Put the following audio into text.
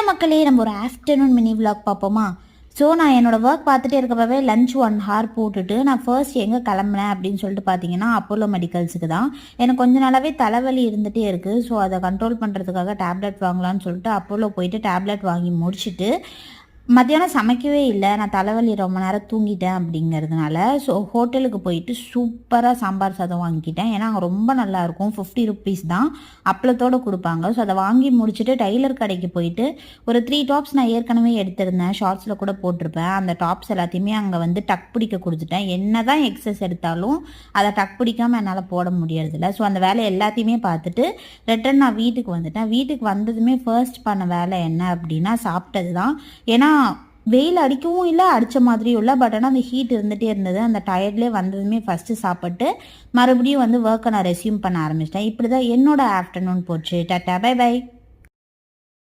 Hello மக்களே, நம்ம ஒரு ஆஃப்டர்நூன் மினி விளாக் பார்ப்போமா? ஸோ நான் என்னோடய ஒர்க் பார்த்துட்டே இருக்கப்பவே லஞ்ச் 1 ஹார் போட்டுட்டு நான் ஃபர்ஸ்ட் எங்கே கிளம்புனேன் அப்படின்னு சொல்லிட்டு பார்த்தீங்கன்னா அப்போலோ மெடிக்கல்ஸுக்கு தான். எனக்கு கொஞ்ச நாளாகவே தலைவலி இருந்துகிட்டே இருக்குது. ஸோ அதை கண்ட்ரோல் பண்ணுறதுக்காக டேப்லெட் வாங்கலான்னு சொல்லிட்டு அப்போலோ போயிட்டு டேப்லெட் வாங்கி முடிச்சுட்டு மத்தியானம் சமைக்கவே இல்லை. நான் தலைவலி ரொம்ப நேரம் தூங்கிட்டேன் அப்படிங்கிறதுனால ஸோ ஹோட்டலுக்கு போயிட்டு சூப்பராக சாம்பார் சாதம் வாங்கிக்கிட்டேன். ஏன்னா அங்கே ரொம்ப நல்லாயிருக்கும். 50 ருபீஸ் தான், அப்பளத்தோடு கொடுப்பாங்க. ஸோ அதை வாங்கி முடிச்சுட்டு டைலர் கடைக்கு போயிட்டு ஒரு 3 டாப்ஸ் நான் ஏற்கனவே எடுத்திருந்தேன், ஷார்ட்ஸில் கூட போட்டிருப்பேன். அந்த டாப்ஸ் எல்லாத்தையுமே அங்கே வந்து டக் பிடிக்க கொடுத்துட்டேன். என்ன தான் எக்ஸஸ் எடுத்தாலும் அதை டக் பிடிக்காமல் என்னால் போட முடியறதில்ல. ஸோ அந்த வேலை எல்லாத்தையுமே பார்த்துட்டு ரிட்டன் நான் வீட்டுக்கு வந்துட்டேன். வீட்டுக்கு வந்ததுமே ஃபர்ஸ்ட் பண்ண வேலை என்ன அப்படின்னா சாப்பிட்டது தான். ஏன்னா வெயில் அடிக்கவும் இல்லை, அடித்த மாதிரியும் இல்லை. பட் ஆனால் அந்த ஹீட் இருந்துகிட்டே இருந்தது. அந்த டயர்ட்லேயே வந்ததுமே ஃபஸ்ட்டு சாப்பிட்டு மறுபடியும் வந்து ஒர்க்கை நான் ரெஸ்யூம் பண்ண ஆரம்பிச்சிட்டேன். இப்படி தான் என்னோட ஆஃப்டர்நூன் போச்சு. Tata, bye by.